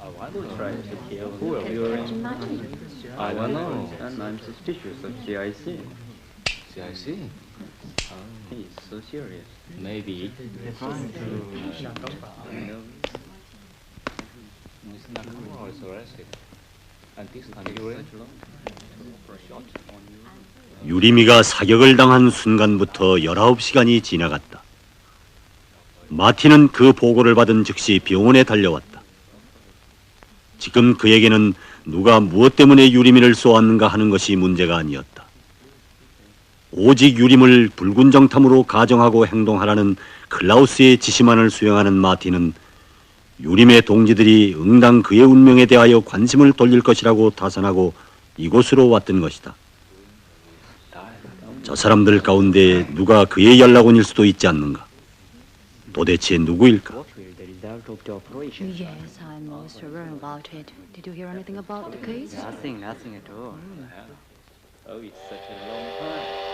I don't know, and I'm suspicious of CIC. CIC? He's so serious. Maybe. Mr. Nakamura was arrested. And this time you're 유리미가 사격을 당한 순간부터 19시간이 지나갔다. 마틴은 그 보고를 받은 즉시 병원에 달려왔다. 지금 그에게는 누가 무엇 때문에 유리미를 쏘았는가 하는 것이 문제가 아니었다. 오직 유림을 붉은 정탐으로 가정하고 행동하라는 클라우스의 지시만을 수행하는 마틴은 유림의 동지들이 응당 그의 운명에 대하여 관심을 돌릴 것이라고 타산하고 이곳으로 왔던 것이다. 저 사람들 가운데 누가 그의 연락원일 수도 있지 않는가? 도대체 누구일까? Yes, I'm also wrong about it. Did you hear anything about the case? Nothing at all. Oh, it's such a long time.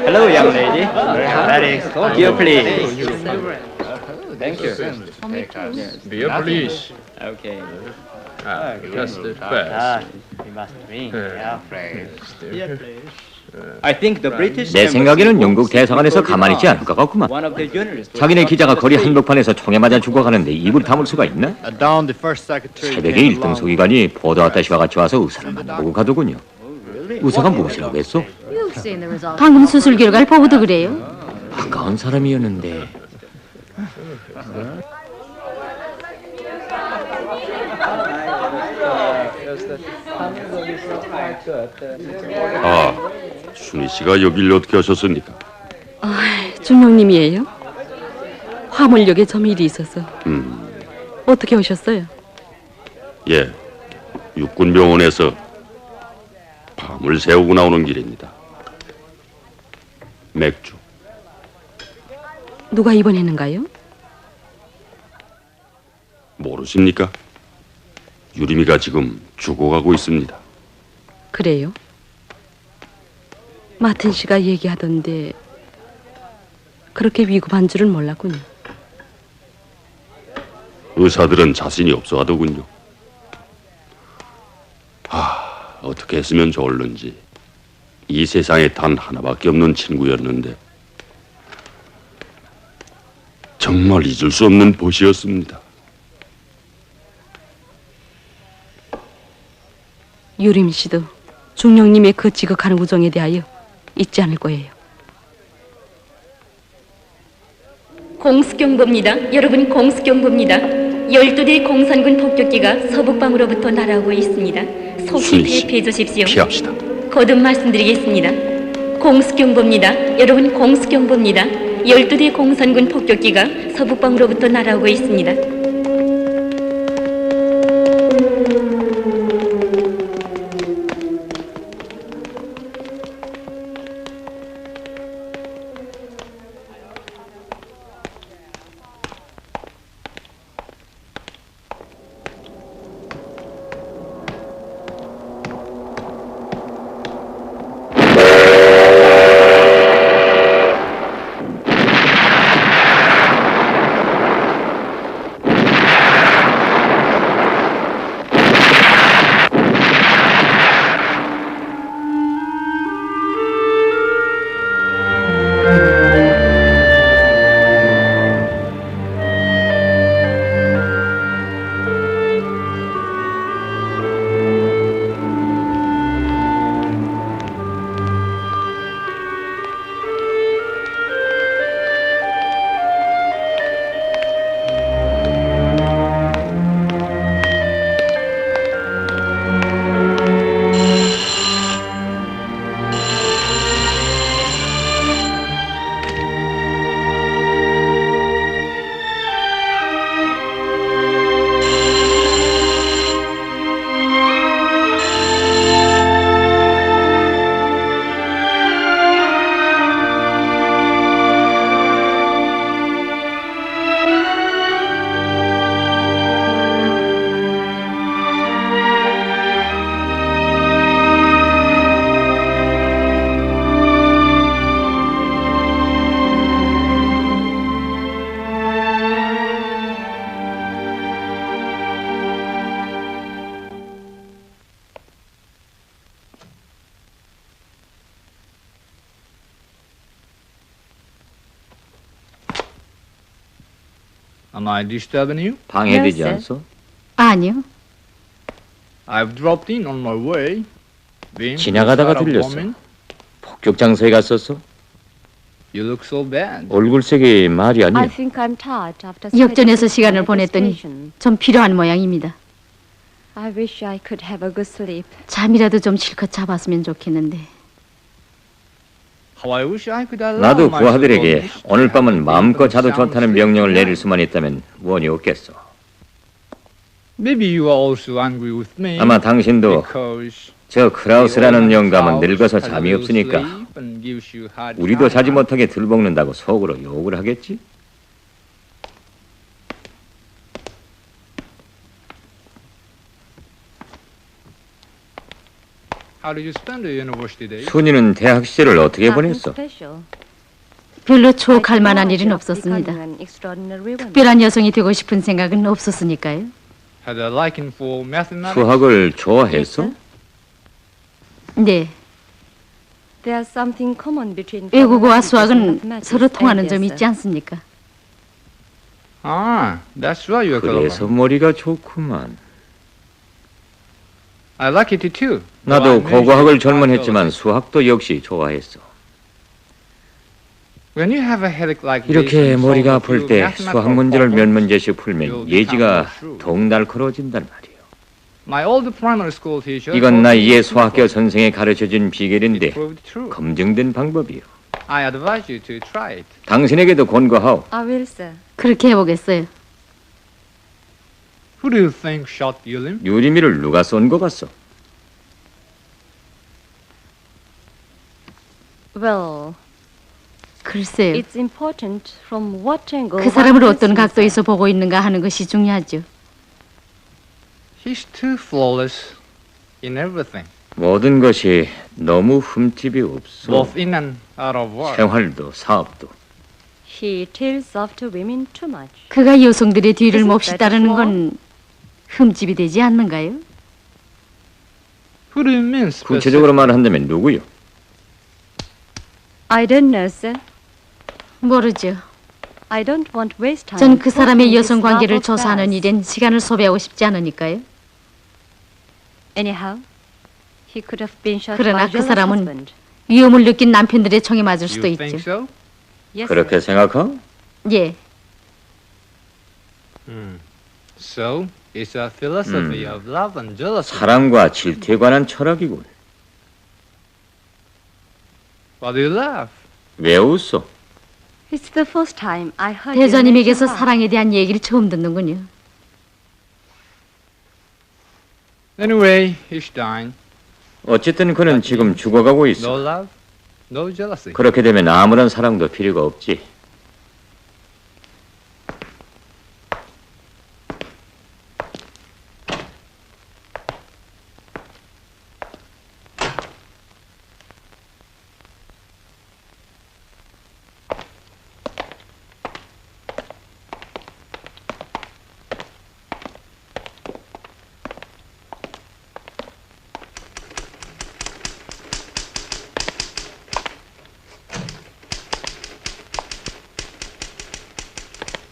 Hello, young lady. Very Beer, please. Thank you. Beer, please. Okay. Just first. We must drink. I think the British. 내 생각에는 영국 대사관에서 가만히 있지 않을 것 같구만. One of the journalists. 자기네 기자가 거리 한복판에서 총에 맞아 죽어가는데 입을 다물 수가 있나? 새벽에 1등 소기관이 보도 아따시와 같이 와서 의사를 만나보고 가더군요. 의사가 무엇이라고 했어? You've seen the result. 방금 수술 결과를 보고도 그래요. 반가운 사람이었는데. 아, 순희 씨가 여길 어떻게 하셨습니까? 중령님이에요? 화물역에 점일이 있어서. 어떻게 오셨어요? 예, 육군병원에서 밤을 새우고 나오는 길입니다. 맥주. 누가 입원했는가요? 모르십니까? 유림이가 지금 죽어가고 있습니다. 그래요? 마틴 씨가 얘기하던데 그렇게 위급한 줄은 몰랐군요. 의사들은 자신이 없어 하더군요. 어떻게 했으면 좋을는지. 이 세상에 단 하나밖에 없는 친구였는데 정말 잊을 수 없는 보시였습니다. 유림 씨도 중령님의 그 지극한 우정에 대하여 잊지 않을 거예요. 공수경보입니다. 여러분, 공수경보입니다. 12대 공산군 폭격기가 서북방으로부터 날아오고 있습니다. 속히 대피해 주십시오. 피합시다. 거듭 말씀드리겠습니다. 공수경보입니다. 여러분, 공수경보입니다. 12대 공산군 폭격기가 서북방으로부터 날아오고 있습니다. Am I disturbing you? 방해되지 No, sir. 않소? 아니요. I've dropped in on my way. Been 지나가다가 inside a 들렸어. woman. 폭격 장소에 갔었어? You look so bad. 얼굴색이 말이 I 아니야. think I'm tired after 역전에서 시간을 보냈더니 좀 필요한 모양입니다. I wish I could have a good sleep. 잠이라도 좀 실컷 잡았으면 좋겠는데. How I wish I could allow 나도 myself 부하들에게 to 오늘 밤은 sleep 마음껏 자도 sound 좋다는 sleep 명령을 내릴 tonight. 수만 있다면 무언이 없겠어. Maybe you are also angry with me. 아마 당신도 because 저 크라우스라는 the 영감은 old 늙어서 house 잠이 has little 없으니까 sleep and gives you hard 우리도 자지 time. 못하게 들볶는다고 속으로 욕을 하겠지? How did you spend the university days? 순이는 대학 시절을 어떻게 Nothing 보냈어? special. 별로 추억할 만한 일은 없었습니다. 특별한 여성이 되고 싶은 생각은 없었으니까요. Had a liking for mathematics? 수학을 좋아했어? 네, There's something common between 외국어와 mathematics and 수학은 mathematics, 서로 통하는 and 점이 yes, 있지 않습니까? Ah, that's why you're 그래서 clever. 머리가 좋구만. I like it too. 나도 고고학을 전문했지만 수학도 역시 좋아했어. When you have a headache like this, 이렇게 and 머리가 solve a 아플 few 때 mathematical 수학 문제를 몇 problems, 문제씩 풀면 예지가 더욱 날카로워진단 말이에요. My old primary school teacher 이건 told 나 me 이해 this 수학교 before. 선생이 가르쳐준 It 비결인데 proved true. 검증된 방법이요. I advise you to try it. 당신에게도 권고하오. I will, sir. 그렇게 해보겠어요. Who do you think shot Yulim? 유리미를 누가 쏜 거 같소? Well, 글쎄요. it's important from what angle 그 사람을 어떤 각도에서 보고 있는가 하는 것이 중요하죠. He's too flawless in everything, 모든 것이 너무 흠집이 없어. both in and out of work. 생활도 사업도. He tails after women too much. 그가 여성들의 뒤를 Isn't 몹시 that 따르는 wrong? 건 흠집이 되지 않는가요? Who do you mean specific? 구체적으로 말한다면 누구요? I don't know, sir. 모르죠. I don't want waste time. 전 그 사람의 talking 여성 this 관계를 love 조사하는 affairs. 일엔 시간을 소비하고 싶지 않으니까요. Anyhow, he could have been shot 그러나 by 그 jealous 사람은 husband. 위험을 느낀 남편들의 총에 맞을 수도 You 있죠. think so? Yes, 그렇게 sir. 생각하오? 예, So, it's a philosophy of love and jealousy. 사랑과 질투에 관한 철학이군. Why do you laugh? 왜 웃어? It's the first time I heard you 대자님에게서 mention love. 사랑에 대한 얘기를 처음 듣는군요. Anyway, he's dying. 어쨌든 그는 지금 죽어가고 No 있어. love, no jealousy. 그렇게 되면 아무런 사랑도 필요가 없지.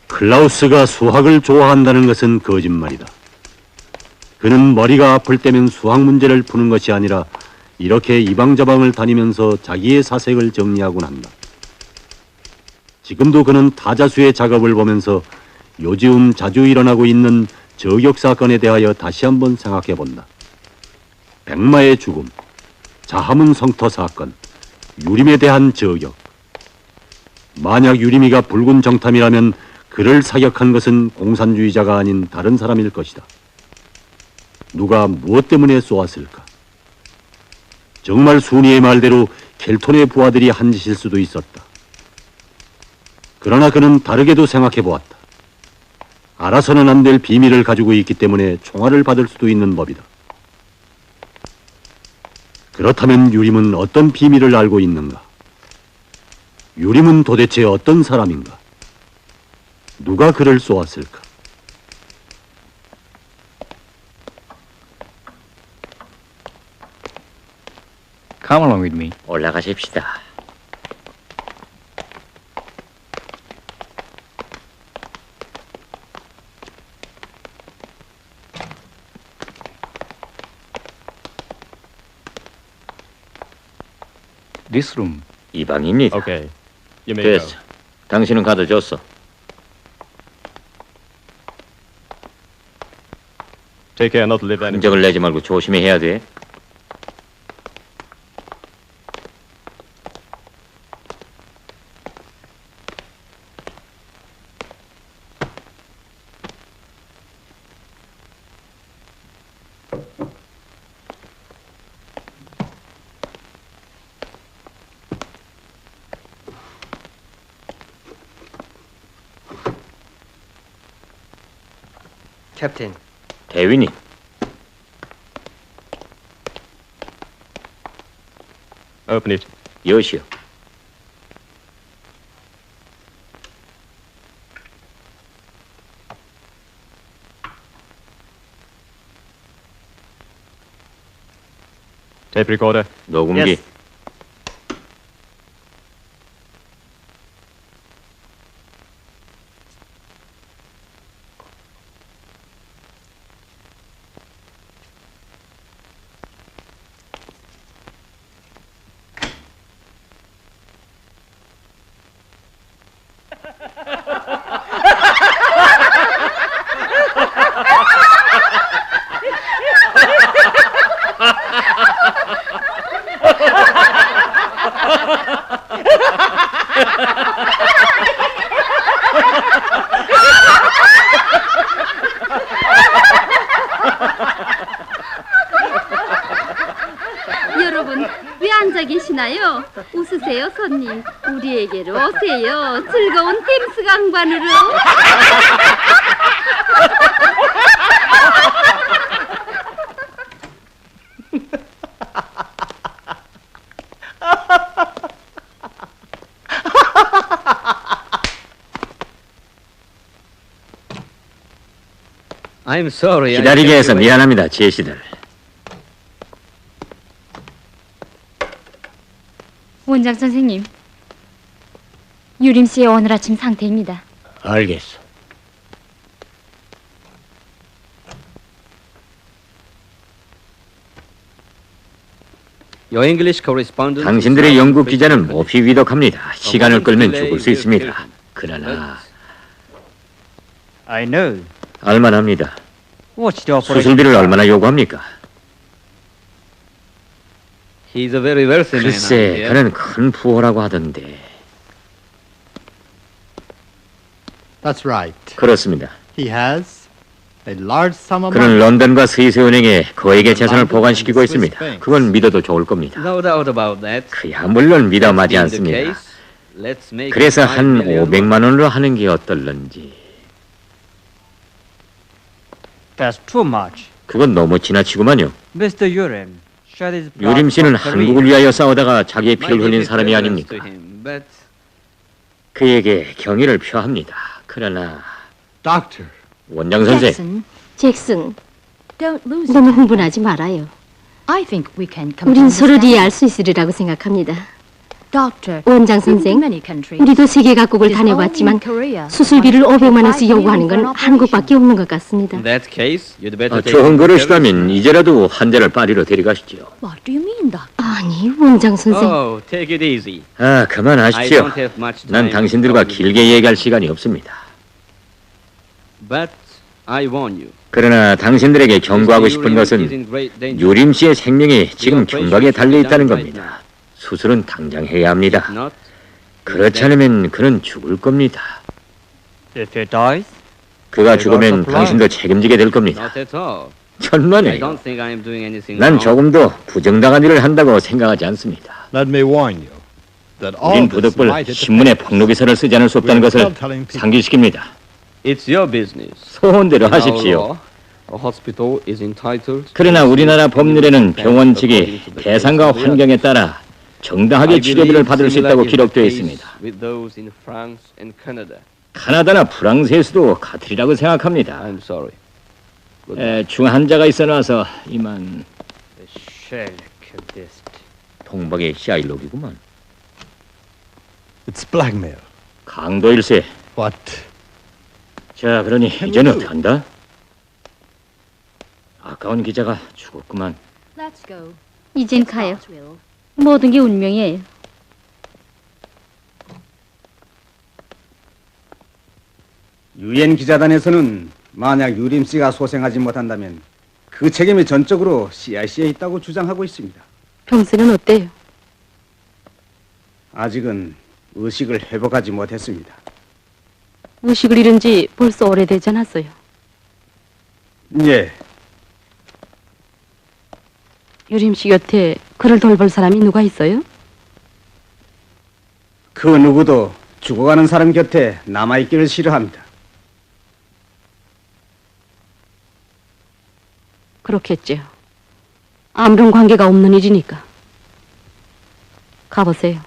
클라우스가 수학을 좋아한다는 것은 거짓말이다. 그는 머리가 아플 때면 수학 문제를 푸는 것이 아니라 이렇게 이방저방을 다니면서 자기의 사색을 정리하곤 한다. 지금도 그는 타자수의 작업을 보면서 요즘 자주 일어나고 있는 저격 사건에 대하여 다시 한번 생각해 본다. 백마의 죽음, 자하문 성터 사건, 유림에 대한 저격. 만약 유림이가 붉은 정탐이라면 그를 사격한 것은 공산주의자가 아닌 다른 사람일 것이다. 누가 무엇 때문에 쏘았을까? 정말 순이의 말대로 켈톤의 부하들이 한 짓일 수도 있었다. 그러나 그는 다르게도 생각해 보았다. 알아서는 안 될 비밀을 가지고 있기 때문에 총알을 받을 수도 있는 법이다. 그렇다면 유림은 어떤 비밀을 알고 있는가? 유림은 도대체 어떤 사람인가? 누가 그를 쏘았을까? Come along with me. 올라가십시다. This room. 이 방입니다. Okay. You may 됐어. 당신은 가둬줬어. Take care not to leave any. 흔적을 내지 말고 조심히 해야 돼. 캡틴. 대위님. Open it. 여시오. Tape recorder. 녹음기. Yes. 여러분, 왜 앉아 계시나요? 웃으세요, 손님. 우리에게로 오세요. 즐거운 템스 강반으로. I'm sorry. 기다리게 해서 미안합니다, 제시들. 원장 선생님, 유림 씨의 오늘 아침 상태입니다. 알겠어. Your English correspondent. 당신들의 영국 기자는 몹시 위독합니다. 시간을 끌면 죽을 수 있습니다. 그러나 I know. 알만합니다. What's the operation? 수술비를 얼마나 요구합니까? He's a very wealthy man. 글쎄, 그는 큰 부호라고 하던데. That's right. 그렇습니다. He has a large sum of 그는 money. 런던과 스위스 은행에 거액의 재산을 보관시키고 있습니다. 그건 믿어도 좋을 겁니다. No doubt about that. 그야 물론 믿어마지 않습니다. Let's make 그래서 it 한 5 million. 500만 원으로 하는 게 어떨런지. That's too much. 그건 너무 지나치구만요. Mr. Urim. shed his blood 유림 씨는 for career. 한국을 위하여 싸우다가 자기의 피를 My 흘린 deepest 사람이 reverence 아닙니까? to him, but 그에게 경의를 표합니다. 그러나 Doctor, 원장 선생, 잭슨, Don't lose 너무 it. 흥분하지 말아요. I think we can come to 우린 서로 understand. 이해할 수 있으리라고 생각합니다. Doctor, 원장 we've been to 선생, many countries. 우리도 세계 각국을 It is only in 다녀봤지만 Korea. 수술비를 500만 원씩 5 요구하는 건 million for 한국밖에 없는 것 같습니다. in that case, you'd better take 좋은 him to 그러시다면 이제라도 환자를 파리로 데려가시죠. What do you mean, Doctor? 아니, 원장 선생. Oh, take it easy. 아, I 그만하십시오. don't have much 난 time. 당신들과 길게 얘기할 시간이 없습니다. But I warn you. 그러나 당신들에게 경고하고 Mr. 싶은 Urim is 것은 in great danger. 유림 씨의 생명이 지금 경각에 달려 있다는 겁니다. 수술은 당장 해야 합니다. If not, 그렇지 않으면 그는 죽을 겁니다. if he dies, 그가 죽으면 당신도 책임지게 될 겁니다. not at all. I 천만에요. don't think I am doing anything 난 wrong. 조금도 부정당한 일을 한다고 생각하지 않습니다. let me warn you that all 우린 this 부득불 might 신문에 폭로기사를 쓰지 않을 수 없다는 것을 상기시킵니다. It's your business. 소원대로 In our 하십시오. law, a hospital is entitled 그러나 우리나라 법률에는 병원 측이 대상과 환경에 따라 정당하게 치료비를 받을 수 있다고 기록되어 있습니다. With those in France and Canada. 카나다나 프랑스에서도 같으리라고 생각합니다. I'm sorry. 중환자가 있어놔서 이만 Självkudist. 동박의 샤일록이구만. It's blackmail. 강도일세. What? 자, 그러니 이제는 어떡한다? 아까운 기자가 죽었구만. Let's go. 이젠 가요. Will. 모든 게 운명이에요. 유엔 기자단에서는 만약 유림 씨가 소생하지 못한다면 그 책임이 전적으로 CIC에 있다고 주장하고 있습니다. 병세는 어때요? 아직은 의식을 회복하지 못했습니다. 의식을 잃은 지 벌써 오래되지 않았어요. 예. 유림 씨 곁에 그를 돌볼 사람이 누가 있어요? 그 누구도 죽어가는 사람 곁에 남아있기를 싫어합니다. 그렇겠지요. 아무런 관계가 없는 일이니까. 가보세요.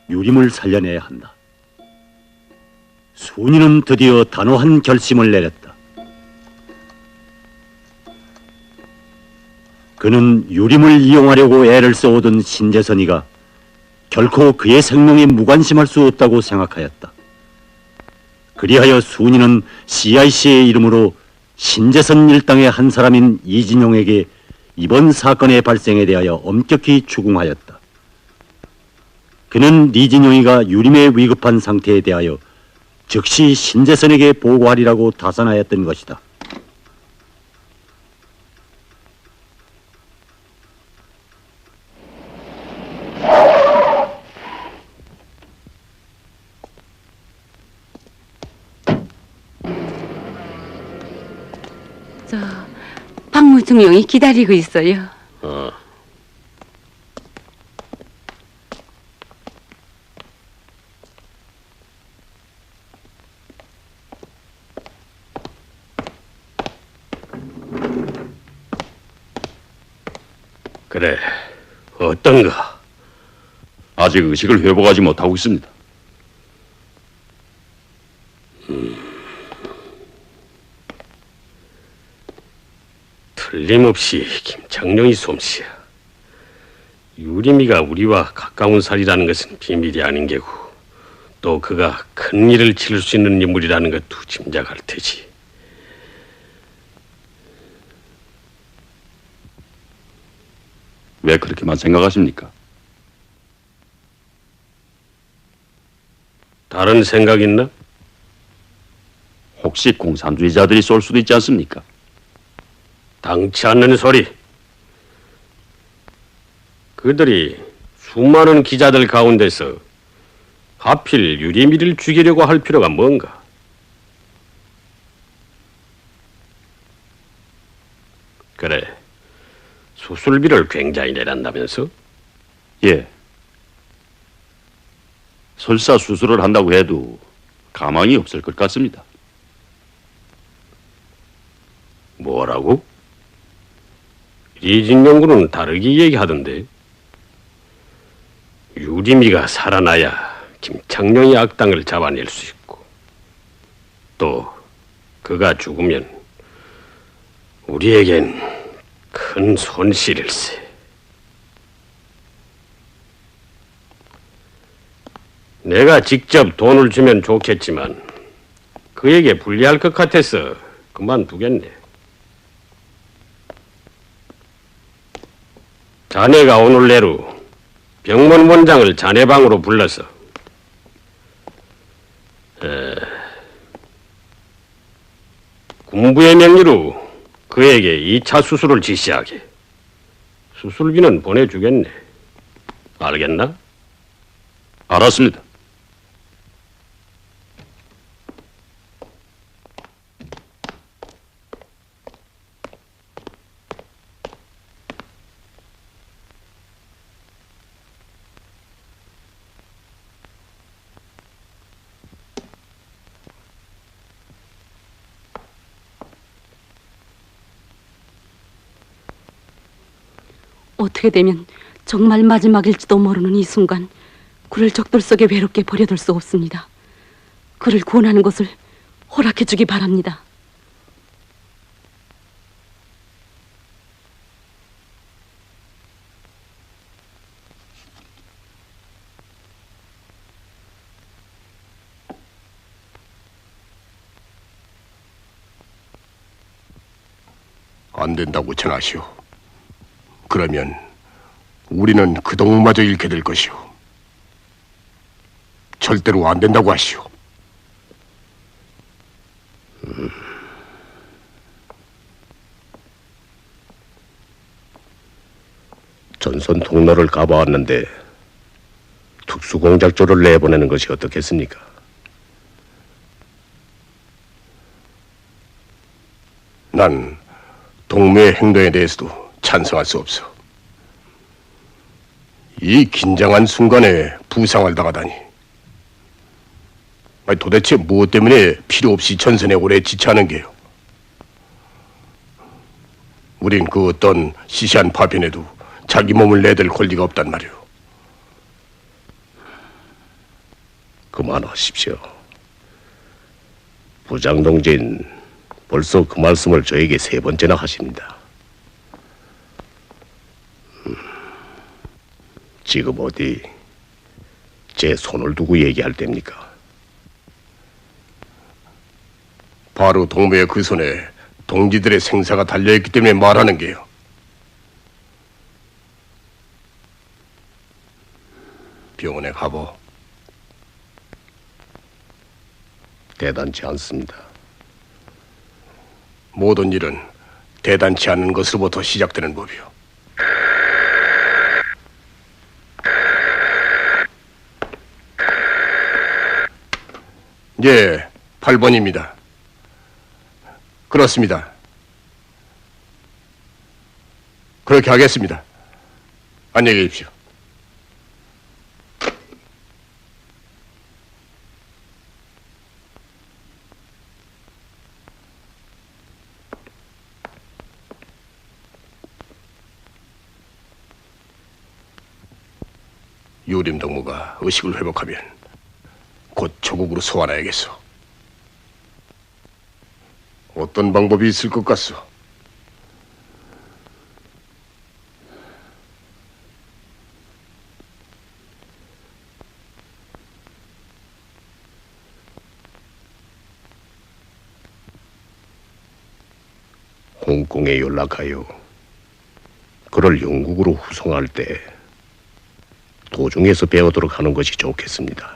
유림을 살려내야 한다. 순이는 드디어 단호한 결심을 내렸다. 그는 유림을 이용하려고 애를 써오던 신재선이가 결코 그의 생명에 무관심할 수 없다고 생각하였다. 그리하여 순이는 CIC의 이름으로 신재선 일당의 한 사람인 이진용에게 이번 사건의 발생에 대하여 엄격히 추궁하였다. 그는 이진용이가 유림의 위급한 상태에 대하여 즉시 신재선에게 보고하리라고 다산하였던 것이다. 박무중용이 기다리고 있어요. 그래, 어떤가? 아직 의식을 회복하지 못하고 있습니다. 틀림없이 김창룡이 솜씨야. 유림이가 우리와 가까운 살이라는 것은 비밀이 아닌 게고 또 그가 큰 일을 치를 수 있는 인물이라는 것도 짐작할 테지. 왜 그렇게만 생각하십니까? 다른 생각 있나? 혹시 공산주의자들이 쏠 수도 있지 않습니까? 당치 않는 소리. 그들이 수많은 기자들 가운데서 하필 유리미를 죽이려고 할 필요가 뭔가? 그래, 수술비를 굉장히 내란다면서? 예. 설사 수술을 한다고 해도 가망이 없을 것 같습니다. 뭐라고? 이진영군은 다르게 얘기하던데. 유리미가 살아나야 김창룡이 악당을 잡아낼 수 있고, 또 그가 죽으면 우리에겐 큰 손실일세. 내가 직접 돈을 주면 좋겠지만 그에게 불리할 것 같아서 그만두겠네. 자네가 오늘 내로 병문 원장을 자네 방으로 불러서 군부의 명의로 그에게 2차 수술을 지시하게. 수술비는 보내주겠네. 알겠나? 알았습니다. 어떻게 되면 정말 마지막일지도 모르는 이 순간 그를 적들 속에 외롭게 버려둘 수 없습니다. 그를 구원하는 것을 허락해 주기 바랍니다. 안 된다고 전하시오. 그러면 우리는 그 동무마저 잃게 될 것이오. 절대로 안 된다고 하시오. 전선 통로를 가봐왔는데 특수공작조를 내보내는 것이 어떻겠습니까? 난 동무의 행동에 대해서도 찬성할 수 없어. 이 긴장한 순간에 부상을 당하다니. 도대체 무엇 때문에 필요 없이 전선에 오래 지체하는 게요? 우린 그 어떤 시시한 파편에도 자기 몸을 내댈 권리가 없단 말이오. 그만하십시오. 부장동진 벌써 그 말씀을 저에게 3번째나 하십니다. 지금 어디 제 손을 두고 얘기할 때입니까? 바로 동무의 그 손에 동지들의 생사가 달려있기 때문에 말하는 게요. 병원에 가보. 대단치 않습니다. 모든 일은 대단치 않은 것으로부터 시작되는 법이요. 예, 8번입니다. 그렇습니다. 그렇게 하겠습니다. 안녕히 계십시오. 유림 동무가 의식을 회복하면 곧 조국으로 소환해야겠소. 어떤 방법이 있을 것 같소? 홍콩에 연락하여 그를 영국으로 후송할 때 도중에서 배우도록 하는 것이 좋겠습니다.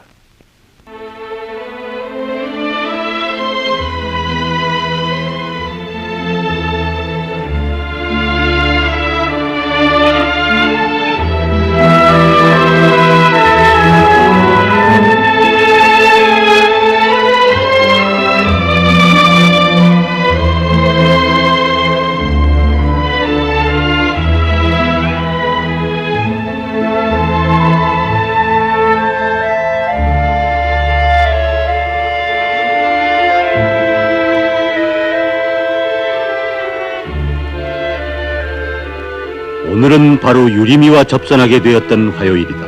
오늘은 바로 유리미와 접선하게 되었던 화요일이다.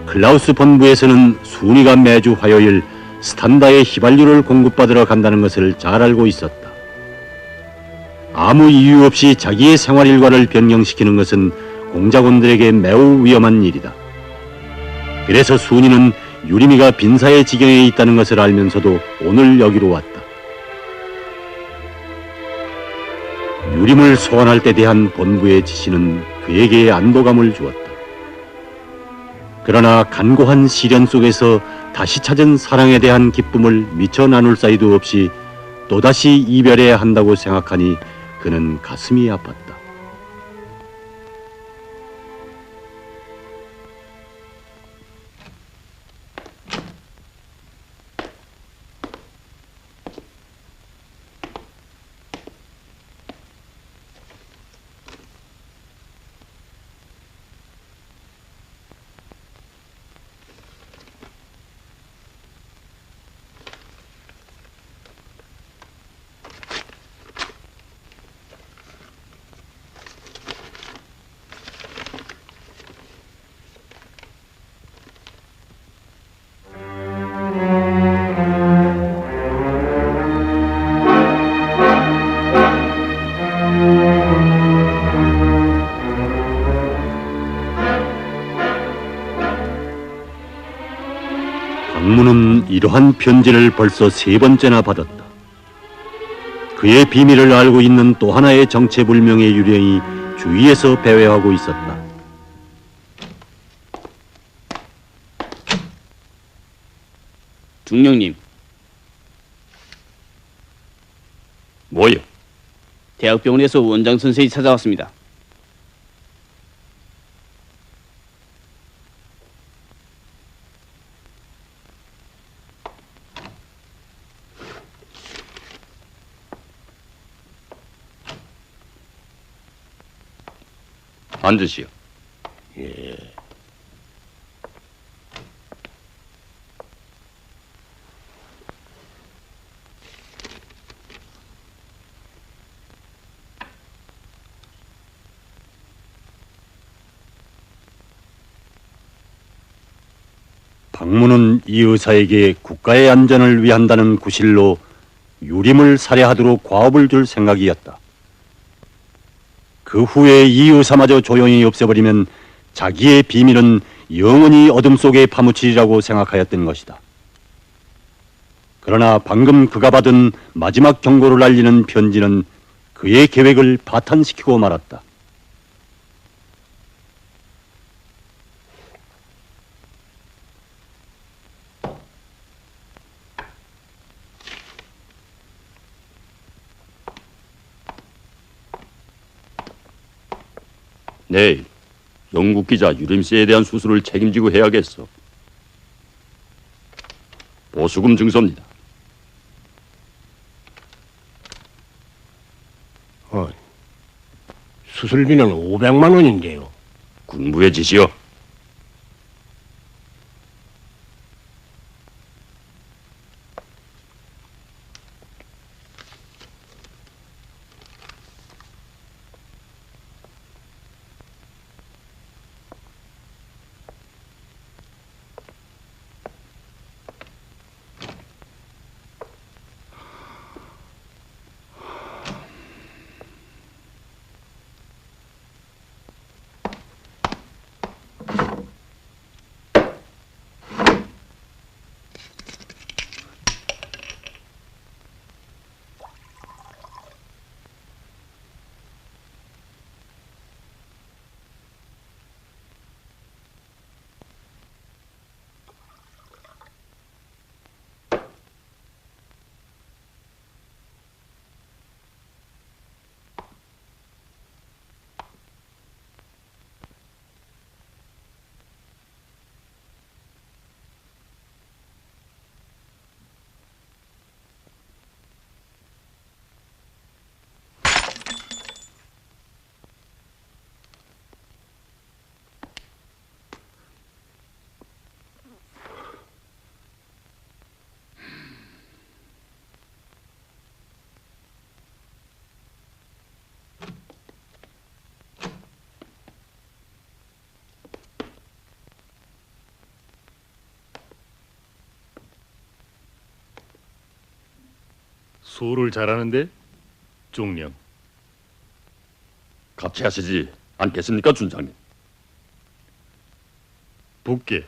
클라우스 본부에서는 순이가 매주 화요일 스탄다의 휘발유를 공급받으러 간다는 것을 잘 알고 있었다. 아무 이유 없이 자기의 생활 일과를 변경시키는 것은 공작원들에게 매우 위험한 일이다. 그래서 순이는 유리미가 빈사의 지경에 있다는 것을 알면서도 오늘 여기로 왔다. 유림을 소환할 때 대한 본부의 지시는 그에게 안도감을 주었다. 그러나 간고한 시련 속에서 다시 찾은 사랑에 대한 기쁨을 미처 나눌 사이도 없이 또다시 이별해야 한다고 생각하니 그는 가슴이 아팠다. 박문은 이러한 편지를 벌써 3번째나 받았다. 그의 비밀을 알고 있는 또 하나의 정체불명의 유령이 주위에서 배회하고 있었다. 중령님. 뭐요? 대학병원에서 원장 선생이 찾아왔습니다. 앉으시오. 예. 박문은 이 의사에게 국가의 안전을 위한다는 구실로 유림을 살해하도록 과업을 줄 생각이었다. 그 후에 이 의사마저 조용히 없애버리면 자기의 비밀은 영원히 어둠 속에 파묻히리라고 생각하였던 것이다. 그러나 방금 그가 받은 마지막 경고를 알리는 편지는 그의 계획을 파탄시키고 말았다. 내일 영국 기자 유림씨에 대한 수술을 책임지고 해야겠어. 보수금 증서입니다. 수술비는 500만 원인데요. 군부의 지시요. 술을 잘하는데? 중령. 같이 하시지 않겠습니까, 준장님? 붓게.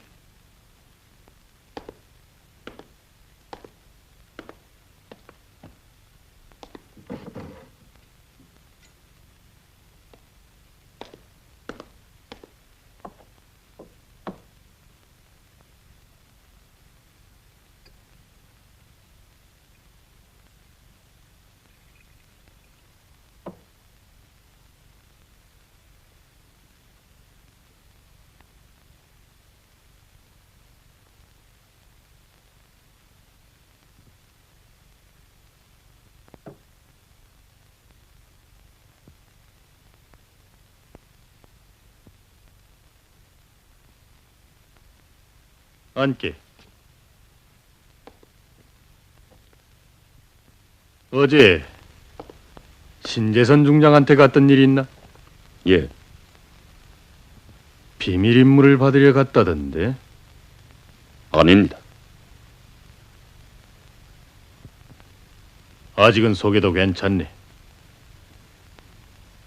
앉게. 어제 신재선 중장한테 갔던 일 있나? 예. 비밀 임무를 받으려 갔다던데. 아닙니다. 아직은 속여도 괜찮네.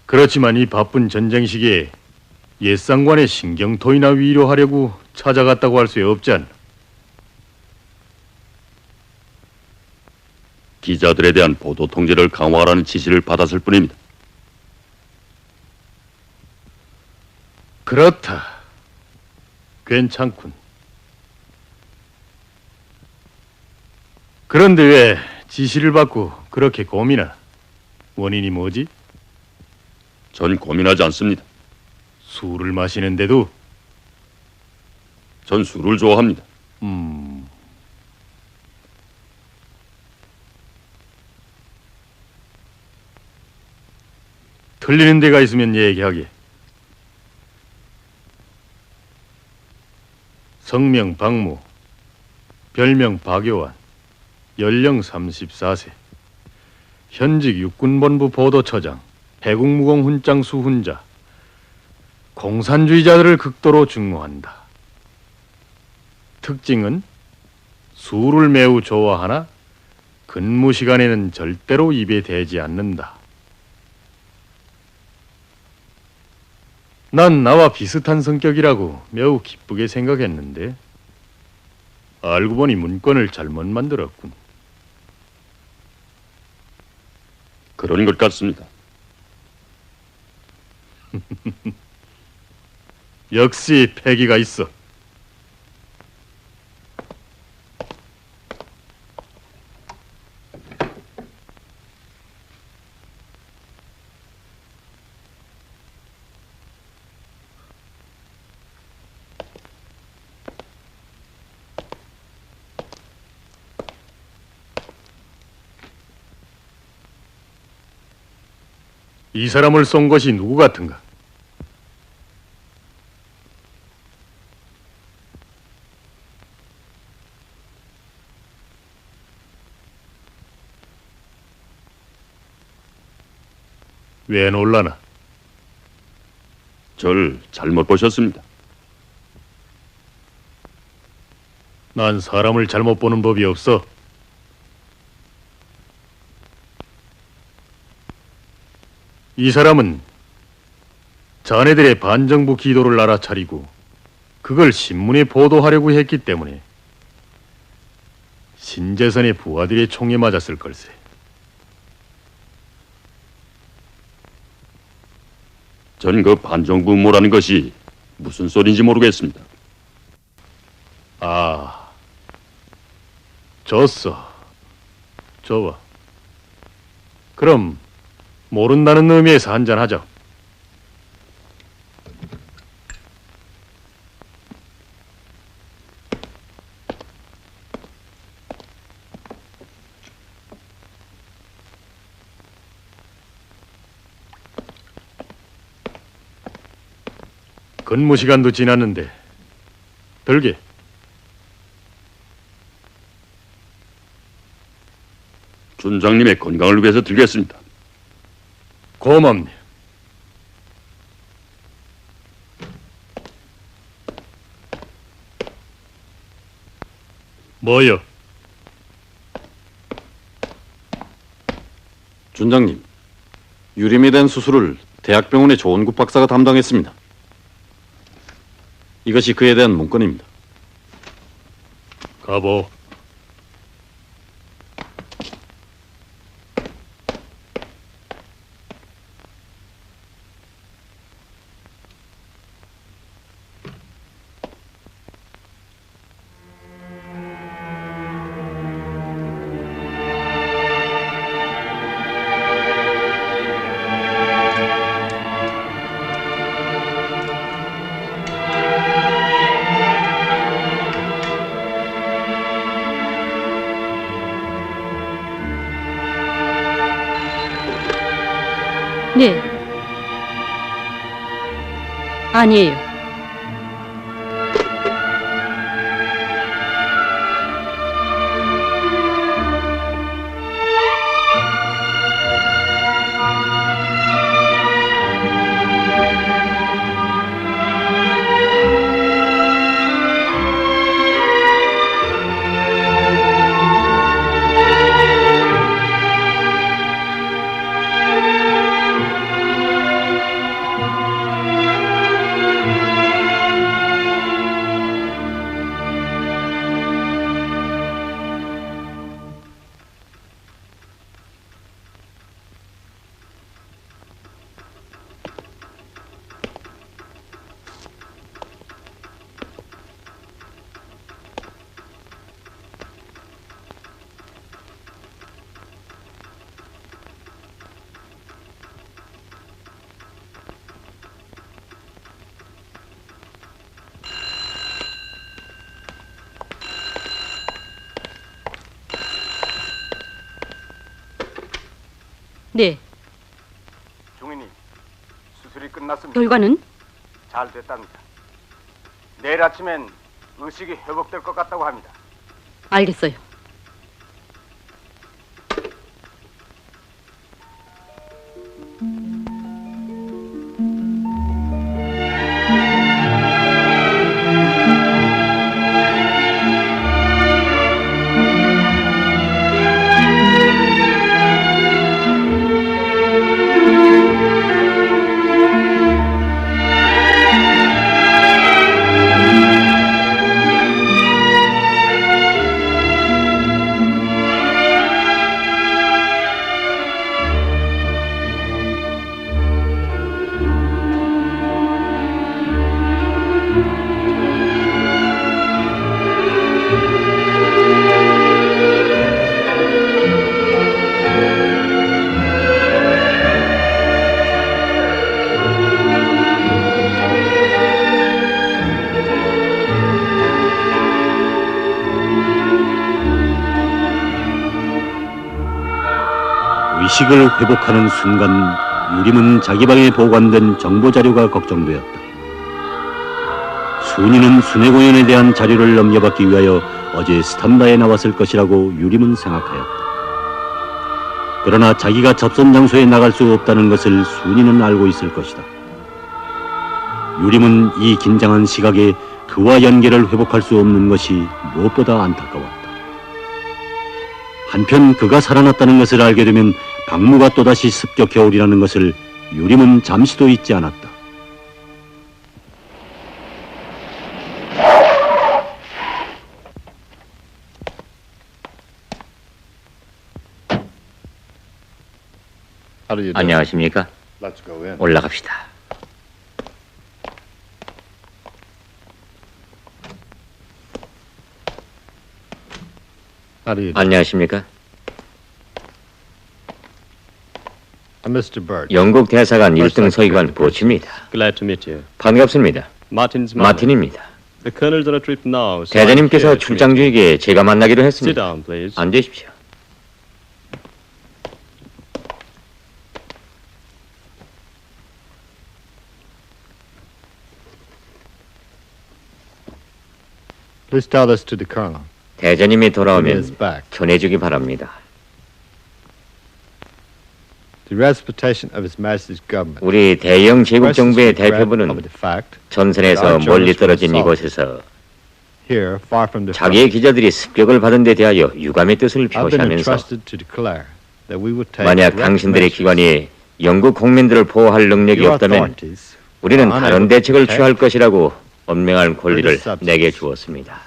그렇지만 이 바쁜 전쟁 시기에 옛상관의 신경토이나 위로하려고 찾아갔다고 할 수 없지 않나? 기자들에 대한 보도 통제를 강화하라는 지시를 받았을 뿐입니다. 그렇다. 괜찮군. 그런데 왜 지시를 받고 그렇게 고민하나? 원인이 뭐지? 전 고민하지 않습니다. 술을 마시는데도? 전 술을 좋아합니다. 틀리는 데가 있으면 얘기하게. 성명 박무, 별명 박요한, 연령 34세, 현직 육군본부 보도처장, 해국무공 훈장 수훈자, 공산주의자들을 극도로 증오한다. 특징은 술을 매우 좋아하나 근무 시간에는 절대로 입에 대지 않는다. 난 나와 비슷한 성격이라고 매우 기쁘게 생각했는데 알고 보니 문건을 잘못 만들었군. 그런 것 같습니다. 역시 패기가 있어. 이 사람을 쏜 것이 누구 같은가? 왜 놀라나? 절 잘못 보셨습니다. 난 사람을 잘못 보는 법이 없어. 이 사람은 자네들의 반정부 기도를 알아차리고 그걸 신문에 보도하려고 했기 때문에 신재선의 부하들의 총에 맞았을 걸세. 전 그 반정부 음모라는 것이 무슨 소리인지 모르겠습니다. 아, 졌어. 좋아. 그럼 모른다는 의미에서 한잔하자. 근무 시간도 지났는데 들게. 준장님의 건강을 위해서 들겠습니다. 고맙네. 뭐요? 준장님, 유림에 대한 수술을 대학병원의 조원국 박사가 담당했습니다. 이것이 그에 대한 문건입니다. 가보. 네. 아니에요. 네. 중인님, 수술이 끝났습니다. 결과는? 잘 됐답니다. 내일 아침엔 의식이 회복될 것 같다고 합니다. 알겠어요. 의식을 회복하는 순간 유림은 자기 방에 보관된 정보 자료가 걱정되었다. 순이는 순회 공연에 대한 자료를 넘겨받기 위하여 어제 스탄바에 나왔을 것이라고 유림은 생각하였다. 그러나 자기가 접선 장소에 나갈 수 없다는 것을 순이는 알고 있을 것이다. 유림은 이 긴장한 시각에 그와 연계를 회복할 수 없는 것이 무엇보다 안타까웠다. 한편 그가 살아났다는 것을 알게 되면 박무가 또다시 습격해오리라는 것을 유림은 잠시도 잊지 않았다. 안녕하십니까? 올라갑시다. 안녕하십니까? 영국 대사관 1등 서기관 보치입니다. 반갑습니다. 마틴입니다. 대장님께서 출장 중이기에 제가 만나기로 했습니다. 앉으십시오. Please tell this to the colonel. 대장님이 돌아오면 전해주기 바랍니다. The reputation of His Majesty's government. 우리 대영 제국 정부의 대표부는 전선에서 멀리 떨어진 이곳에서 자기의 기자들이 습격을 받은 데 대하여 유감의 뜻을 표시하면서 만약 당신들의 기관이 영국 국민들을 보호할 능력이 없다면 우리는 다른 대책을 취할 것이라고 언명할 권리를 내게 주었습니다.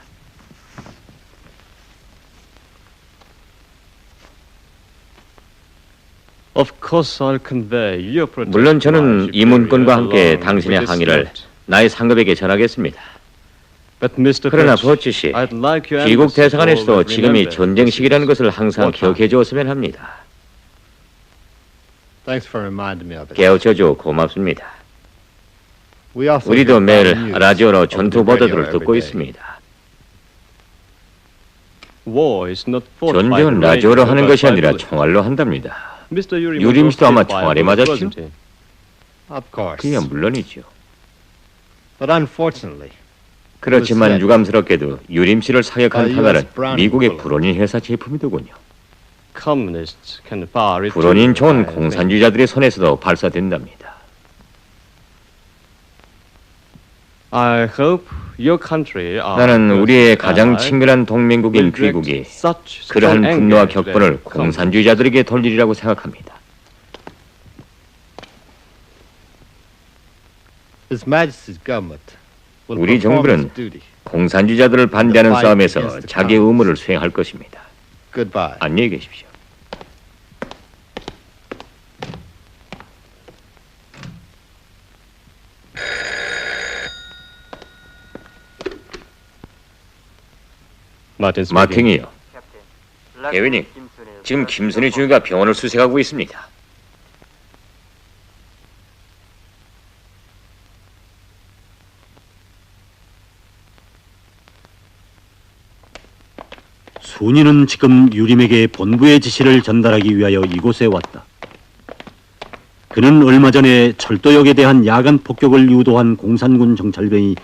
물론 저는 이 문건과 함께 당신의 항의를 나의 상급에게 전하겠습니다. 그러나 버치 씨, 귀국 대사관에서도 지금이 전쟁 시기라는 것을 항상 기억해 주었으면 합니다. 깨우쳐줘 고맙습니다. 우리도 매일 라디오로 전투 보도들을 듣고 있습니다. 전쟁은 라디오로 하는 것이 아니라 총알로 한답니다. 유림 씨도 아마 총알에 맞았죠? 그야 물론이죠. 그렇지만 유감스럽게도 유림 씨를 사격한 탄알은 미국의 불온인 회사 제품이더군요. 불온인 총은 공산주의자들의 손에서도 발사된답니다. 나는 우리의 가장 친근한 동맹국인 귀국이 그러한 분노와 격분을 공산주의자들에게 돌리리라고 생각합니다. 우리 정부는 공산주의자들을 반대하는 싸움에서 자기의 의무를 수행할 것입니다. 안녕히 계십시오. 마팅이요. 대위님, 지금 김순희 중위가 병원을 수색하고 있습니다. 순이는 지금 유림에게 본부의 지시를 전달하기 위하여 이곳에 왔다. 그는 얼마 전에 철도역에 대한 야간 폭격을 유도한 공산군 정찰병이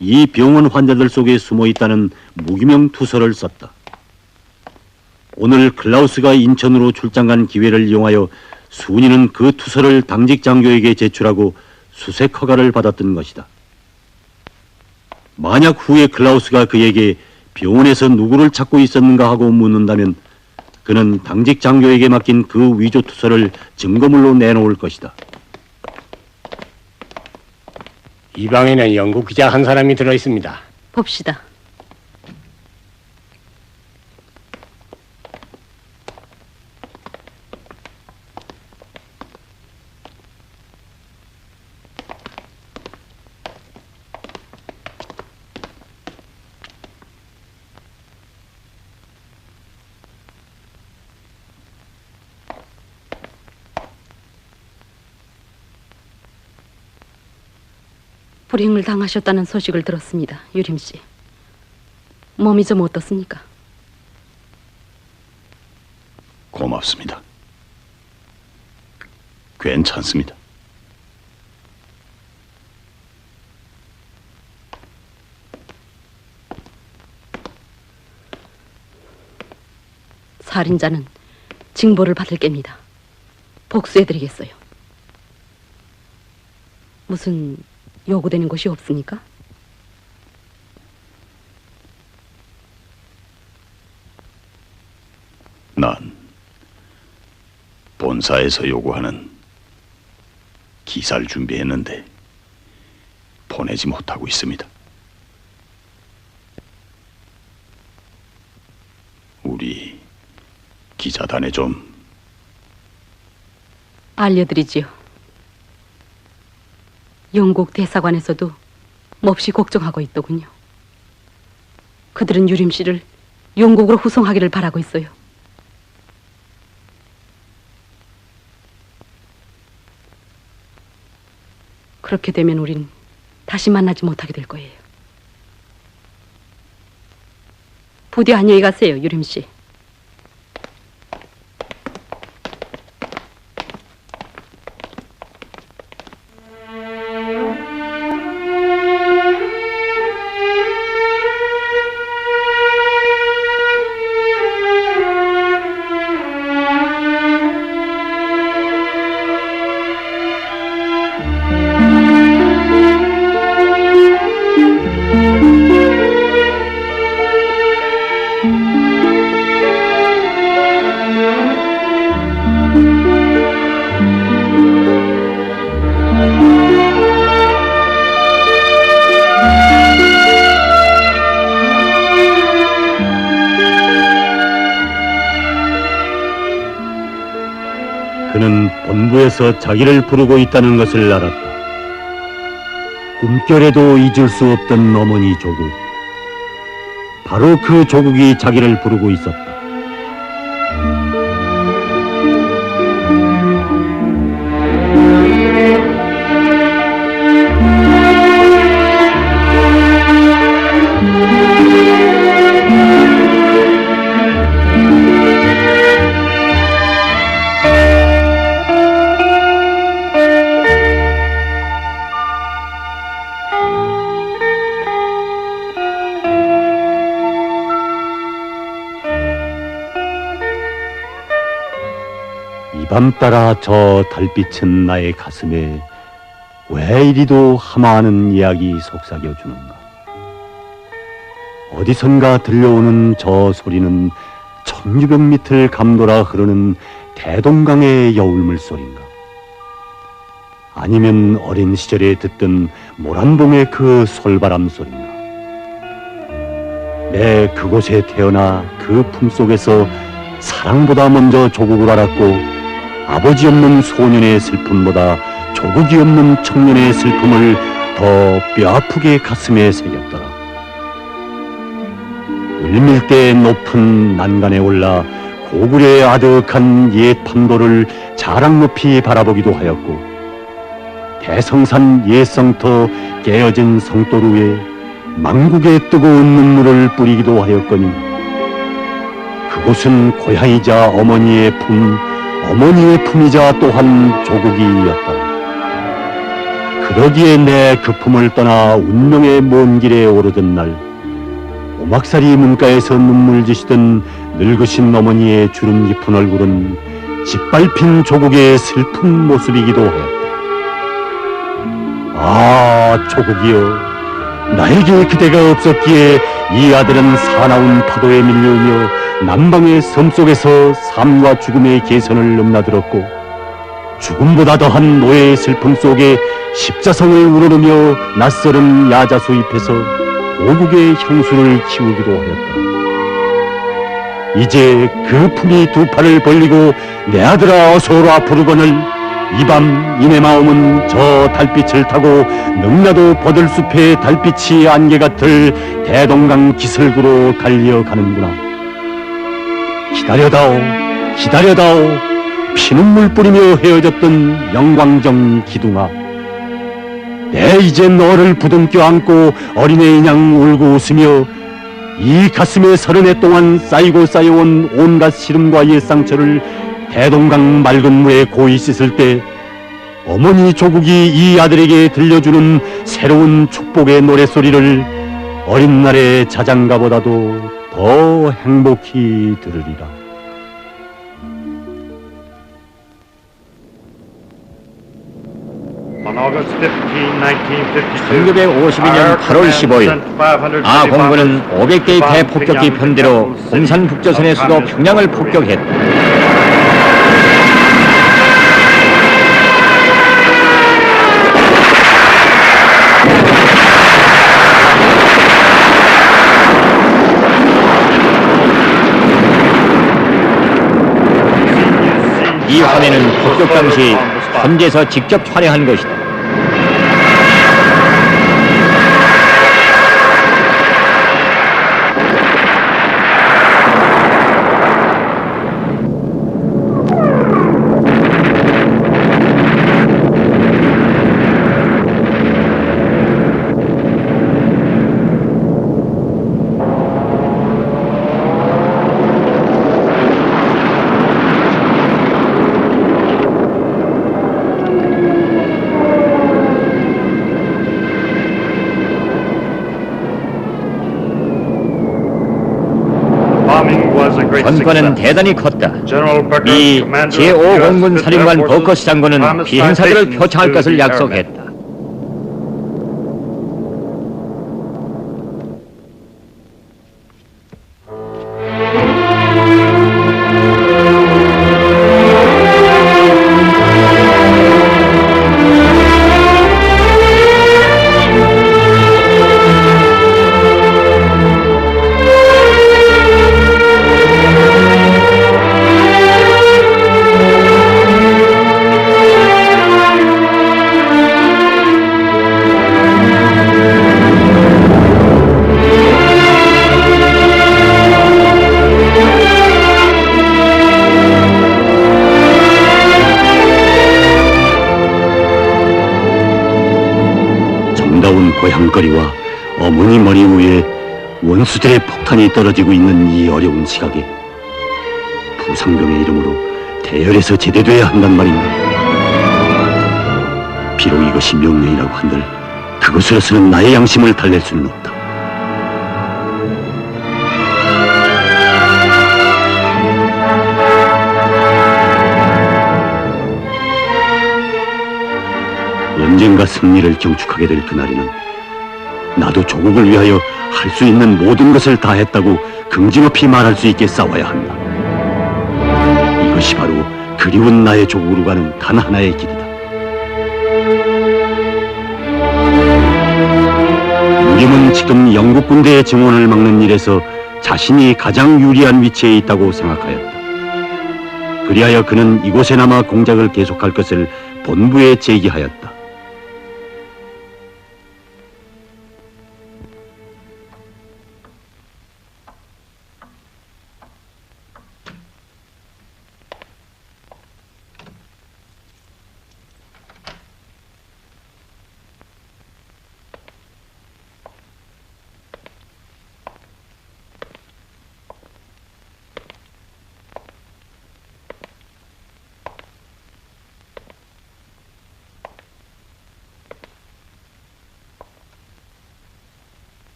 이 병원 환자들 속에 숨어 있다는 무기명 투서를 썼다. 오늘 클라우스가 인천으로 출장 간 기회를 이용하여 순이는 그 투서를 당직 장교에게 제출하고 수색 허가를 받았던 것이다. 만약 후에 클라우스가 그에게 병원에서 누구를 찾고 있었는가 하고 묻는다면 그는 당직 장교에게 맡긴 그 위조 투서를 증거물로 내놓을 것이다. 이 방에는 영국 기자 한 사람이 들어 있습니다. 봅시다. 불행을 당하셨다는 소식을 들었습니다, 유림 씨. 몸이 좀 어떻습니까? 고맙습니다. 괜찮습니다. 살인자는 징벌을 받을 겁니다. 복수해드리겠어요. 무슨 요구되는 것이 없습니까? 난 본사에서 요구하는 기사를 준비했는데 보내지 못하고 있습니다. 우리 기자단에 좀 알려드리지요. 영국 대사관에서도 몹시 걱정하고 있더군요. 그들은 유림 씨를 영국으로 후송하기를 바라고 있어요. 그렇게 되면 우린 다시 만나지 못하게 될 거예요. 부디 안녕히 가세요, 유림 씨. 일부에서 자기를 부르고 있다는 것을 알았다. 꿈결에도 잊을 수 없던 어머니 조국. 바로 그 조국이 자기를 부르고 있었다. 밤 따라 저 달빛은 나의 가슴에 왜 이리도 하마하는 이야기 속삭여주는가. 어디선가 들려오는 저 소리는 1600m를 감돌아 흐르는 대동강의 여울물 소리인가. 아니면 어린 시절에 듣던 모란봉의 그 솔바람 소리인가. 내 그곳에 태어나 그 품속에서 사랑보다 먼저 조국을 알았고 아버지 없는 소년의 슬픔보다 조국이 없는 청년의 슬픔을 더 뼈아프게 가슴에 새겼더라. 을밀대 높은 난간에 올라 고구려의 아득한 옛 판도를 자랑 높이 바라보기도 하였고 대성산 옛 성터 깨어진 성돌 위에 망국의 뜨거운 눈물을 뿌리기도 하였거니 그곳은 고향이자 어머니의 품이자 또한 조국이었더라. 그러기에 내 그 품을 떠나 운명의 먼 길에 오르던 날 오막살이 문가에서 눈물 지시던 늙으신 어머니의 주름 깊은 얼굴은 짓밟힌 조국의 슬픈 모습이기도 하였다. 아, 조국이여, 나에게 그대가 없었기에 이 아들은 사나운 파도에 밀려오며 남방의 섬 속에서 삶과 죽음의 계선을 넘나들었고 죽음보다 더한 노예의 슬픔 속에 십자성을 우러르며 낯설은 야자수 잎에서 고국의 향수를 키우기도 하였다. 이제 그 품이 두 팔을 벌리고 내 아들아 어서 오라 부르거늘 이 밤 이내 마음은 저 달빛을 타고 능라도 버들숲의 달빛이 안개 같을 대동강 기슭으로 달려가는구나. 기다려다오, 기다려다오. 피눈물 뿌리며 헤어졌던 영광정 기둥아. 내 이제 너를 부둥켜 안고 어린애인 양 울고 웃으며 이 가슴에 30해 동안 쌓이고 쌓여온 온갖 시름과 옛상처를 대동강 맑은 물에 고이 씻을 때 어머니 조국이 이 아들에게 들려주는 새로운 축복의 노랫소리를 어린 날의 자장가보다도 더 행복히 들으리라. 1952년 8월 15일 아공군은 500대의 대폭격기 편대로 공산 북조선의 수도 평양을 폭격했다. 이 화면은 폭격 당시 현지에서 직접 촬영한 것이다. 전과는 대단히 컸다. 이 제5공군 사령관 버커스 장군은 비행사들을 표창할 것을 약속했다. 고민거리와 어머니 머리 위에 원수들의 폭탄이 떨어지고 있는 이 어려운 시각에 부상병의 이름으로 대열에서 제대돼야 한단 말인가. 비록 이것이 명령이라고 한들 그것으로서는 나의 양심을 달랠 수는 없다. 언젠가 승리를 경축하게 될 그날에는 나도 조국을 위하여 할 수 있는 모든 것을 다했다고 긍지높이 말할 수 있게 싸워야 한다. 이것이 바로 그리운 나의 조국으로 가는 단 하나의 길이다. 유림은 지금 영국 군대의 증원을 막는 일에서 자신이 가장 유리한 위치에 있다고 생각하였다. 그리하여 그는 이곳에나마 공작을 계속할 것을 본부에 제기하였다.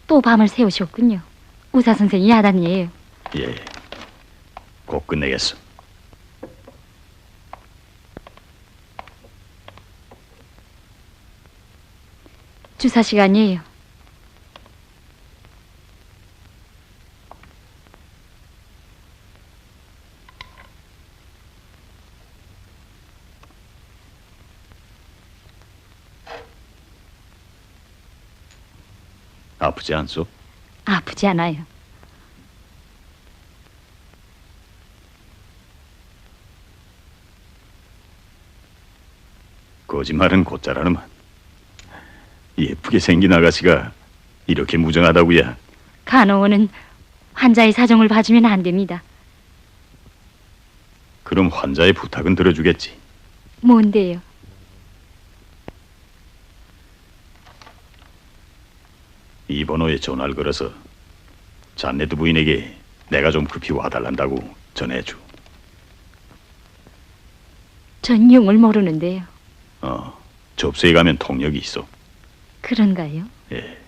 또 밤을 새우셨군요. 의사 선생이 야단이에요. 예, 곧 끝내겠어. 주사 시간이에요. 아프지 않소? 아프지 않아요. 거짓말은 곧잘하는만. 예쁘게 생긴 아가씨가 이렇게 무정하다고야. 간호원은 환자의 사정을 봐주면 안 됩니다. 그럼 환자의 부탁은 들어주겠지. 뭔데요? 이 번호에 전화를 걸어서 잔네드 부인에게 내가 좀 급히 와달란다고 전해줘. 전 용을 모르는데요. 접수에 가면 통역이 있어. 그런가요? 예.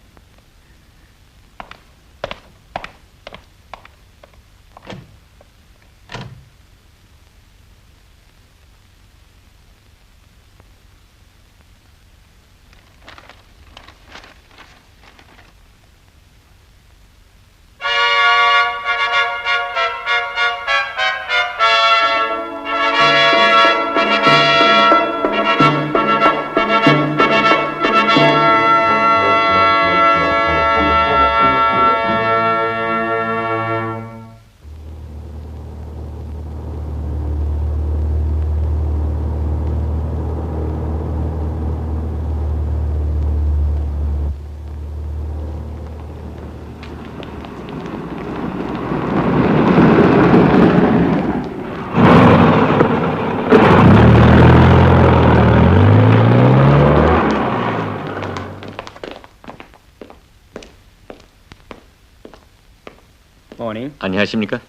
안녕하십니까?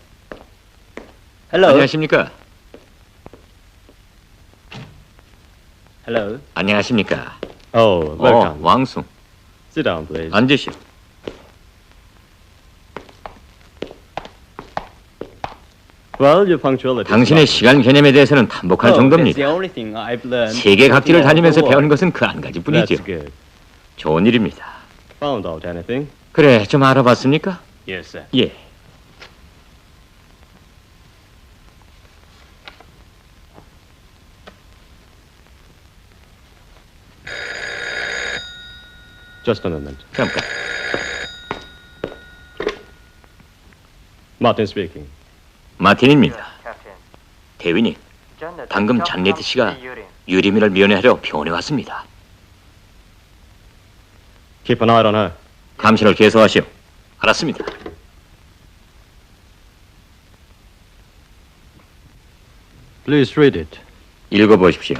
Hello. 안녕하십니까? Hello. 안녕하십니까? welcome. 왕숭. Sit down, please. 앉으시오. Well, your punctuality. 당신의 시간 개념에 대해서는 탐복할 정도입니다. 세계 각지를 다니면서 배우는 것은 그 한 가지뿐이죠. That's good. 좋은 일입니다. Found out anything? 그래, 좀 알아봤습니까? Yes, sir. 예. Just a moment. 잠깐. Martin speaking. 마틴입니다. 대위님, 방금 잔네트 씨가 유리민을 면회하려 병원에 왔습니다. Keep an eye on her. 감시를 계속하시오. 알았습니다. Please read it. 읽어보십시오.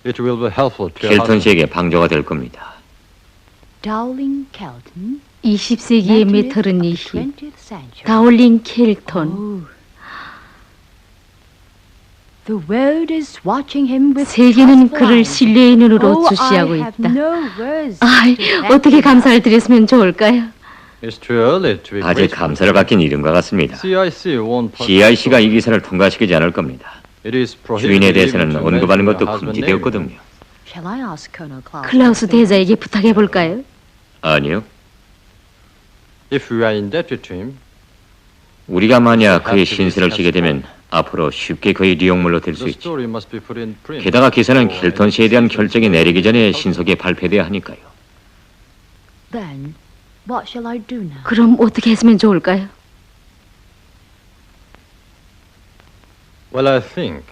It will be helpful to your 켈턴 husband. 씨에게 방조가 될 겁니다. Dowling Kelton. 20세기의 메터르니히 다울링 켈턴. The world is watching him with 세계는 trustful 그를 eyes. 신뢰의 눈으로 Oh, 주시하고 I have 있다. no words 아이, to thank 어떻게 you. 감사를 드렸으면 좋을까요? It's too early to be 아직 grateful. 감사를 받긴 이른 것 같습니다. CIC won't publish CIC가 이 기사를 통과시키지 않을 겁니다. It is 주인에 prohibited 대해서는 even to 언급하는 mention 것도 the husband name. 금지되었거든요. Shall I ask Colonel Klaus? 클라우스 대자에게 부탁해 볼까요? 아니요. If we are indebted to him, 우리가 만약 그의 신세를 지게 되면 앞으로 쉽게 그의 리용물로 될 수 the 있죠. story must be put in print. 게다가 기사는 켈턴 씨에 대한 결정이 내리기 전에 신속히 발표돼야 하니까요. Then, what shall I do now? 그럼 어떻게 했으면 좋을까요? Well, I think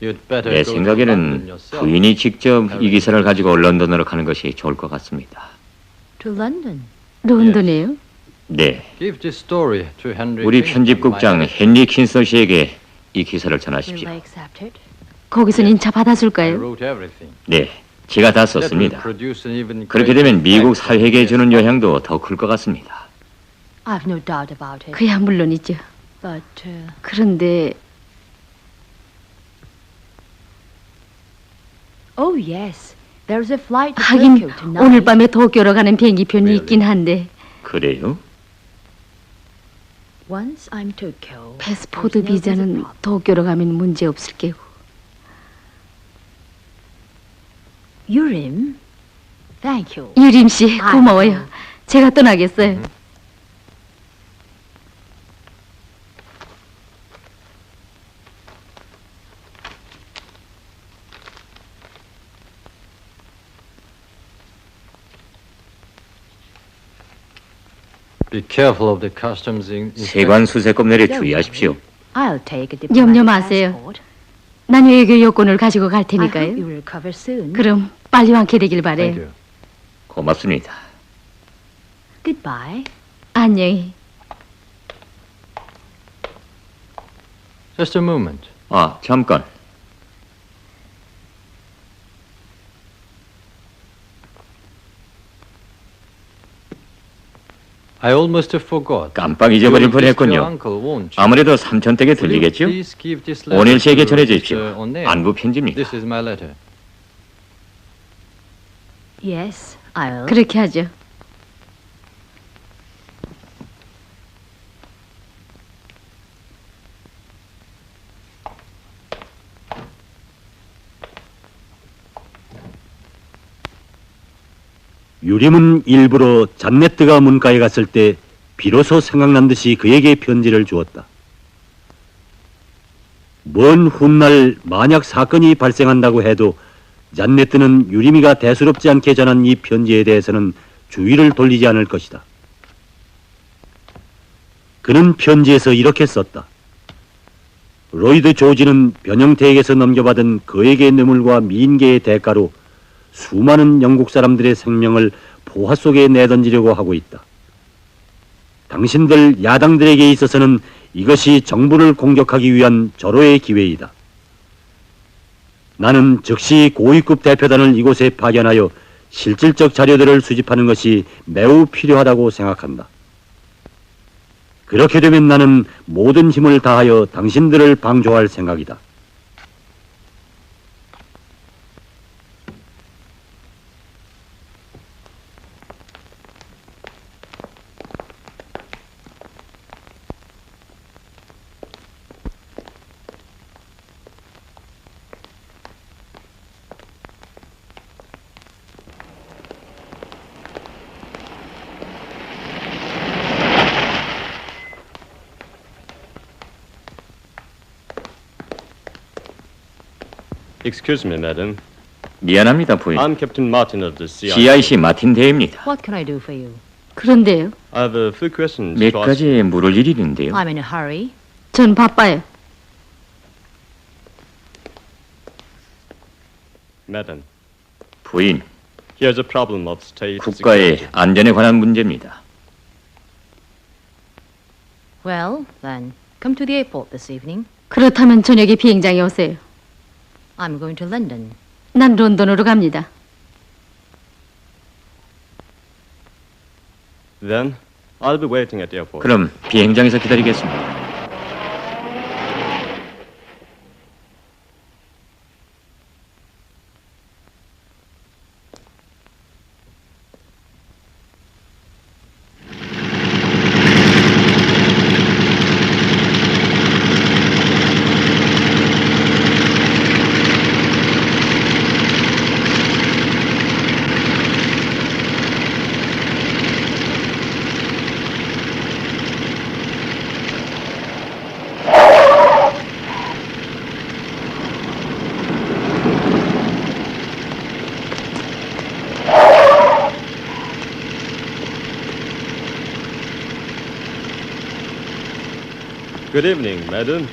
you'd better 내 go to London 생각에는 yourself. 부인이 직접 이 기사를 가지고 런던으로 가는 것이 좋을 것 같습니다. To London. 런던에요? 네, Give this story to Henry 우리 Kingston, 편집국장 my 헨리 킨서 씨에게 이 기사를 Will 전하십시오. they accept it? 거기선 인차 I 받아줄까요? wrote everything. 네, 제가 다 That will 썼습니다. produce an even 그렇게 greater 되면 미국 effect 사회계에 on 주는 the 영향도 더 클 것 같습니다. I've no doubt about it. 그야 물론이죠. But 그런데 oh yes, there's a flight to 하긴 Tokyo tonight. 오늘 밤에 도쿄로 가는 비행기편이 있긴 한데 그래요? Once I'm Tokyo. 패스포드 비자는 도쿄로 가면 문제 없을 게고. Urim, thank you. 유림 씨 고마워요. 제가 떠나겠어요. Be careful of the customs 세관 수색검열에 주의하십시오. I'll take a diplomatic 염려 마세요. passport. 난 외교 여권을 가지고 갈 I hope you 테니까요. will recover soon. 그럼 빨리 완쾌되길 바래요. 고맙습니다. Goodbye. 안녕히. Just a moment. 아, 잠깐. I almost forgot. 깜빡 잊어버릴 You'll visit 뻔했군요. your uncle, won't you? 아무래도 삼촌 댁에 Will you 들리겠죠? please give this letter 오늘 씨에게 to 전해주십시오. Mr. O'Neill? 안부 편지입니다. This is my letter. Yes, I'll. 그렇게 하죠. 유림은 일부러 잔네트가 문가에 갔을 때 비로소 생각난 듯이 그에게 편지를 주었다. 먼 훗날 만약 사건이 발생한다고 해도 잔네트는 유림이가 대수롭지 않게 전한 이 편지에 대해서는 주의를 돌리지 않을 것이다. 그는 편지에서 이렇게 썼다. 로이드 조지는 변형태에게서 넘겨받은 거액의 뇌물과 미인계의 대가로 수많은 영국 사람들의 생명을 포화 속에 내던지려고 하고 있다. 당신들 야당들에게 있어서는 이것이 정부를 공격하기 위한 절호의 기회이다. 나는 즉시 고위급 대표단을 이곳에 파견하여 실질적 자료들을 수집하는 것이 매우 필요하다고 생각한다. 그렇게 되면 나는 모든 힘을 다하여 당신들을 방조할 생각이다. Excuse me, madam. 미안합니다, 부인. I'm Captain Martin of the CIC 마틴 대입니다. What can I do for you? 그런데요. I have a few questions 몇 to ask. 가지 물을 일이 있는데요. I'm in a hurry. 전 바빠요. Madam, 부인, here's a problem of state 국가의 security. 안전에 관한 문제입니다. Well, then, come to the airport this evening. 그렇다면 저녁에 비행장에 오세요. I'm going to London. 난 런던으로 갑니다. Then, I'll be waiting at the airport. 그럼 비행장에서 기다리겠습니다. Good evening, madam.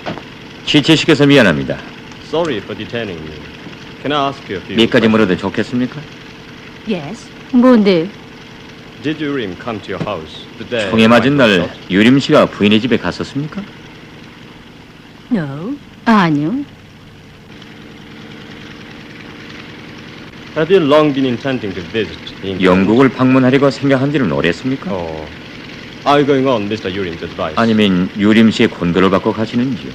지체시켜서 미안합니다. Sorry for detaining you. Can I ask you a few 몇 가지 questions? 물어도 좋겠습니까? Yes. 뭔데요? Did Urim come to your house the day? 총에 맞은 날 Michael shot? 유림 씨가 부인의 집에 갔었습니까? No. 아니요. Have you long been intending to visit England? 영국을 방문하려고 생각한 지는 오래습니까? Are you going on Mr. Urim's advice? 아니면 유림 씨의 권고를 받고 가시는지요?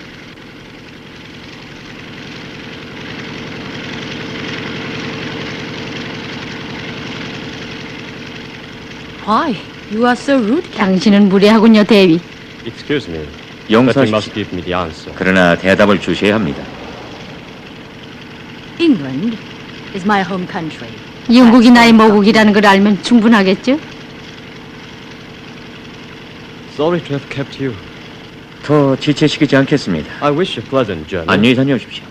Why? You are so rude. 당신은 무례하군요, 대위. Excuse me. But you 용서하십시오. must give me the answer. 그러나 대답을 주셔야 합니다. England is my home country. 영국이 나의 모국이라는 걸 알면 충분하겠죠? Sorry to have kept you. 더 지체시키지 않겠습니다. I wish you a pleasant journey. 안녕히 다녀오십시오.